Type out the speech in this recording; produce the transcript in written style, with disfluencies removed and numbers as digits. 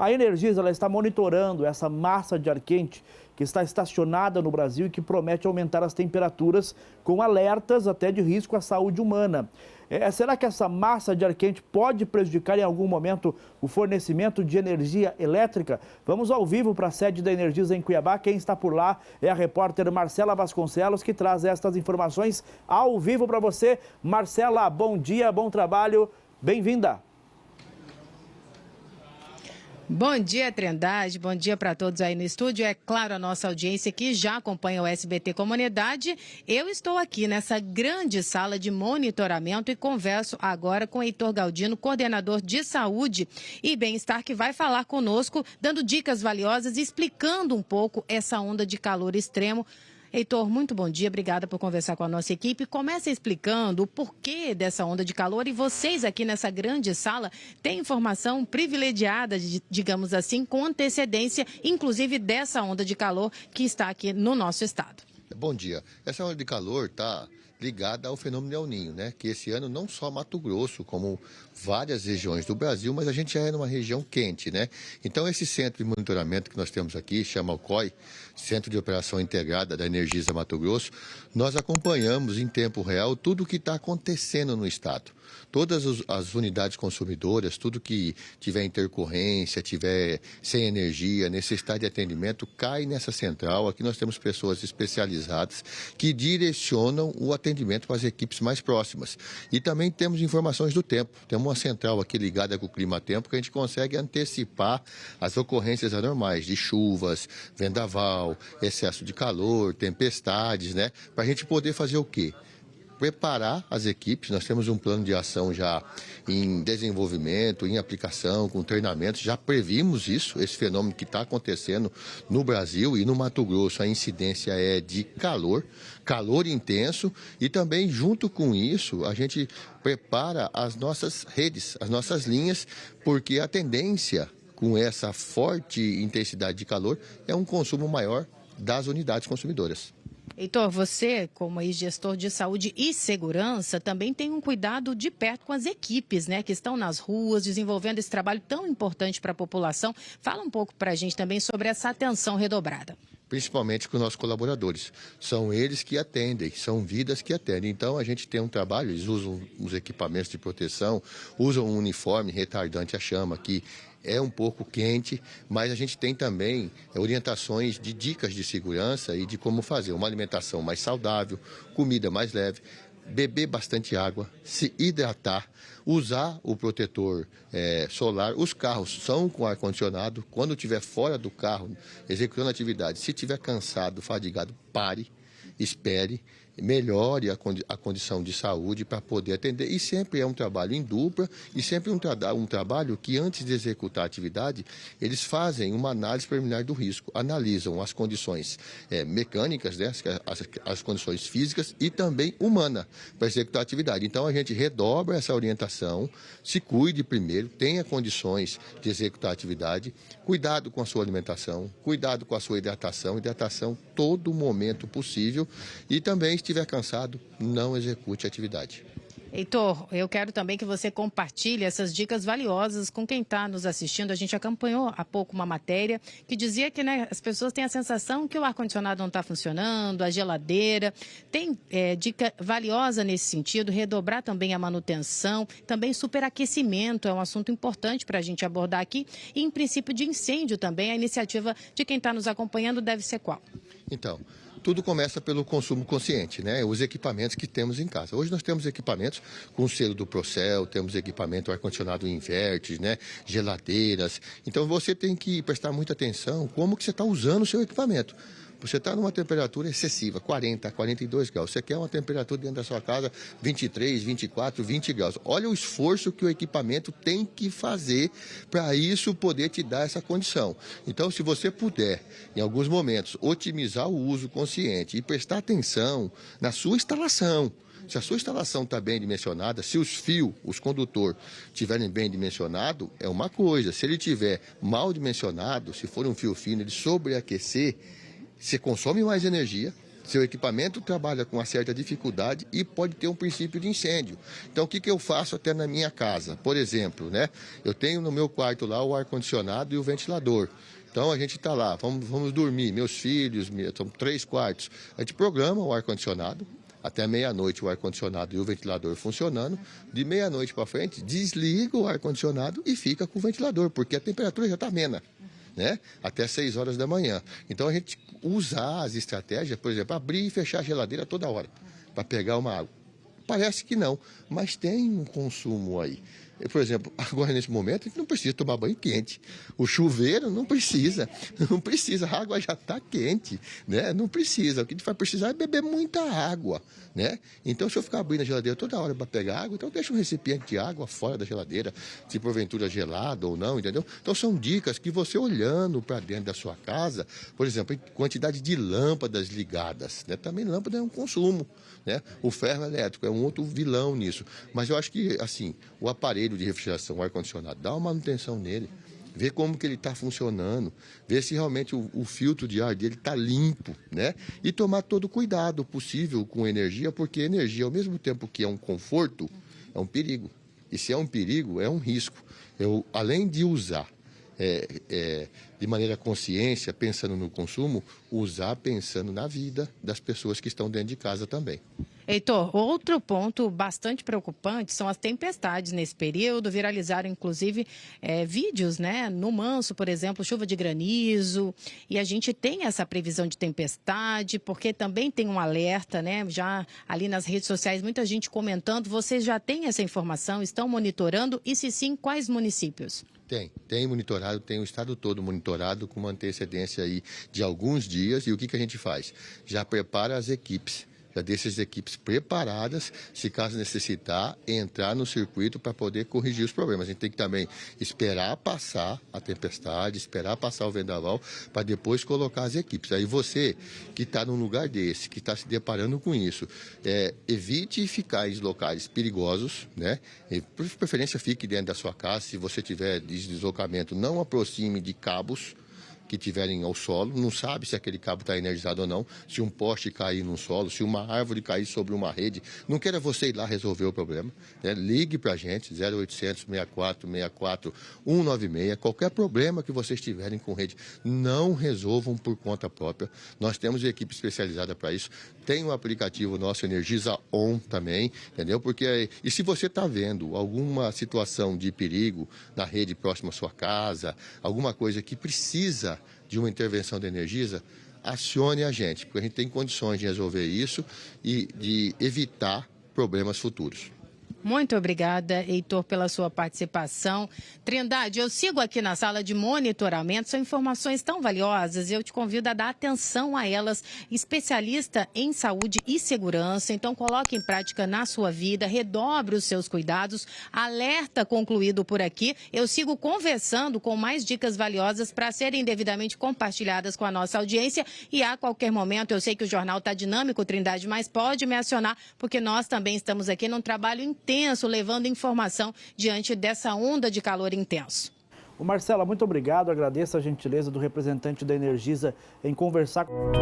A Energisa ela está monitorando essa massa de ar quente que está estacionada no Brasil e que promete aumentar as temperaturas com alertas até de risco à saúde humana. Será que essa massa de ar quente pode prejudicar em algum momento o fornecimento de energia elétrica? Vamos ao vivo para a sede da Energisa em Cuiabá. Quem está por lá é a repórter Marcela Vasconcelos, que traz estas informações ao vivo para você. Marcela, bom dia, bom trabalho, bem-vinda. Bom dia, Trindade. Bom dia para todos aí no estúdio. É claro, a nossa audiência que já acompanha o SBT Comunidade. Eu estou aqui nessa grande sala de monitoramento e converso agora com Heitor Galdino, coordenador de saúde e bem-estar, que vai falar conosco, dando dicas valiosas e explicando um pouco essa onda de calor extremo. Heitor, muito bom dia, obrigada por conversar com a nossa equipe. Começa explicando o porquê dessa onda de calor e vocês aqui nessa grande sala têm informação privilegiada, digamos assim, com antecedência, inclusive dessa onda de calor que está aqui no nosso estado. Bom dia. Essa onda de calor está ligada ao fenômeno El Niño, né? Que esse ano não só Mato Grosso, como várias regiões do Brasil, mas a gente já é numa região quente, né? Então esse centro de monitoramento que nós temos aqui, chama o COI, Centro de Operação Integrada da Energisa Mato Grosso, nós acompanhamos em tempo real tudo o que está acontecendo no estado. Todas as unidades consumidoras, tudo que tiver intercorrência, tiver sem energia, necessidade de atendimento, cai nessa central. Aqui nós temos pessoas especializadas que direcionam o atendimento para as equipes mais próximas. E também temos informações do tempo. Temos uma central aqui ligada com o clima-tempo que a gente consegue antecipar as ocorrências anormais de chuvas, vendaval, excesso de calor, tempestades, né? Para a gente poder fazer o quê? Preparar as equipes. Nós temos um plano de ação já em desenvolvimento, em aplicação, com treinamento. Já previmos isso, esse fenômeno que está acontecendo no Brasil e no Mato Grosso. A incidência é de calor intenso e também junto com isso a gente prepara as nossas redes, as nossas linhas, porque a tendência com essa forte intensidade de calor é um consumo maior das unidades consumidoras. Heitor, você, como gestor de saúde e segurança, também tem um cuidado de perto com as equipes, né, que estão nas ruas, desenvolvendo esse trabalho tão importante para a população. Fala um pouco para a gente também sobre essa atenção redobrada. Principalmente com os nossos colaboradores. São eles que atendem, são vidas que atendem. Então, a gente tem um trabalho, eles usam os equipamentos de proteção, usam um uniforme retardante à chama, que é um pouco quente, mas a gente tem também orientações de dicas de segurança e de como fazer uma alimentação mais saudável, comida mais leve, beber bastante água, se hidratar, usar o protetor solar. Os carros são com ar-condicionado. Quando estiver fora do carro, executando atividade, se estiver cansado, fadigado, pare, espere, melhore a condição de saúde para poder atender. E sempre é um trabalho em dupla e sempre um trabalho que, antes de executar a atividade, eles fazem uma análise preliminar do risco, analisam as condições mecânicas, né, as condições físicas e também humana para executar a atividade. Então, a gente redobra essa orientação, se cuide primeiro, tenha condições de executar a atividade, cuidado com a sua alimentação, cuidado com a sua hidratação todo momento possível e também, se estiver cansado, não execute a atividade. Heitor, eu quero também que você compartilhe essas dicas valiosas com quem está nos assistindo. A gente acompanhou há pouco uma matéria que dizia que, né, as pessoas têm a sensação que o ar-condicionado não está funcionando, a geladeira. Tem dica valiosa nesse sentido, redobrar também a manutenção, também superaquecimento é um assunto importante para a gente abordar aqui. E em princípio de incêndio também, a iniciativa de quem está nos acompanhando deve ser qual? Então, tudo começa pelo consumo consciente, né? Os equipamentos que temos em casa. Hoje nós temos equipamentos com selo do Procel, temos equipamento ar-condicionado inverte, né? Geladeiras. Então você tem que prestar muita atenção como que você está usando o seu equipamento. Você está numa temperatura excessiva, 40, 42 graus. Você quer uma temperatura dentro da sua casa 23, 24, 20 graus. Olha o esforço que o equipamento tem que fazer para isso poder te dar essa condição. Então, se você puder, em alguns momentos, otimizar o uso consciente e prestar atenção na sua instalação. Se a sua instalação está bem dimensionada, se os fios, os condutores, estiverem bem dimensionados, é uma coisa. Se ele estiver mal dimensionado, se for um fio fino, ele sobreaquecer, você consome mais energia, Seu equipamento trabalha com uma certa dificuldade e pode ter um princípio de incêndio. Então, o que eu faço até na minha casa? Por exemplo, né? Eu tenho no meu quarto lá o ar-condicionado e o ventilador. Então, a gente está lá, vamos dormir, meus filhos, são 3 quartos. A gente programa o ar-condicionado, até meia-noite o ar-condicionado e o ventilador funcionando. De meia-noite para frente, desliga o ar-condicionado e fica com o ventilador, porque a temperatura já está amena, né? Até 6 horas da manhã. Então, a gente usar as estratégias, por exemplo, abrir e fechar a geladeira toda hora para pegar uma água. Parece que não, mas tem um consumo aí. Por exemplo, agora nesse momento a gente não precisa tomar banho quente. O chuveiro não precisa, a água já está quente, né? Não precisa. O que a gente vai precisar é beber muita água, né? Então, se eu ficar abrindo a geladeira toda hora para pegar água, então deixa um recipiente de água fora da geladeira, se porventura gelado ou não, entendeu? Então, são dicas que você olhando para dentro da sua casa, por exemplo, quantidade de lâmpadas ligadas, né? Também lâmpada é um consumo, né? O ferro elétrico é um outro vilão nisso. Mas eu acho que, assim, o aparelho de refrigeração, o ar-condicionado, dá uma manutenção nele, ver como que ele está funcionando, ver se realmente o filtro de ar dele está limpo, né? E tomar todo o cuidado possível com energia, porque energia, ao mesmo tempo que é um conforto, é um perigo. E se é um perigo, é um risco. Eu, além de usar de maneira consciência, pensando no consumo, usar pensando na vida das pessoas que estão dentro de casa também. Heitor, outro ponto bastante preocupante são as tempestades nesse período. Viralizaram, inclusive, vídeos, né? No Manso, por exemplo, chuva de granizo. E a gente tem essa previsão de tempestade, porque também tem um alerta, né? Já ali nas redes sociais, muita gente comentando. Vocês já têm essa informação? Estão monitorando? E se sim, quais municípios? Tem monitorado, tem o estado todo monitorado com uma antecedência aí de alguns dias. E o que a gente faz? Já prepara as equipes. Já deixa as equipes preparadas, se caso necessitar, entrar no circuito para poder corrigir os problemas. A gente tem que também esperar passar a tempestade, esperar passar o vendaval, para depois colocar as equipes. Aí você que está num lugar desse, que está se deparando com isso, evite ficar em locais perigosos, né? E, por preferência, fique dentro da sua casa. Se você tiver deslocamento, não aproxime de cabos que tiverem ao solo, não sabe se aquele cabo está energizado ou não, se um poste cair no solo, se uma árvore cair sobre uma rede, não queira você ir lá resolver o problema, né? Ligue para a gente, 0800 64 64 196, qualquer problema que vocês tiverem com rede, não resolvam por conta própria, nós temos equipe especializada para isso, tem um aplicativo nosso, Energisa On também, entendeu? Porque, e se você está vendo alguma situação de perigo na rede próxima à sua casa, alguma coisa que precisa de uma intervenção da Energisa, acione a gente, porque a gente tem condições de resolver isso e de evitar problemas futuros. Muito obrigada, Heitor, pela sua participação. Trindade, eu sigo aqui na sala de monitoramento, são informações tão valiosas e eu te convido a dar atenção a elas. Especialista em saúde e segurança, então coloque em prática na sua vida, redobre os seus cuidados. Alerta concluído por aqui. Eu sigo conversando com mais dicas valiosas para serem devidamente compartilhadas com a nossa audiência e a qualquer momento, eu sei que o jornal está dinâmico, Trindade, mas pode me acionar, porque nós também estamos aqui num trabalho intenso, levando informação diante dessa onda de calor intenso. Ô Marcela, muito obrigado, agradeço a gentileza do representante da Energisa em conversar com...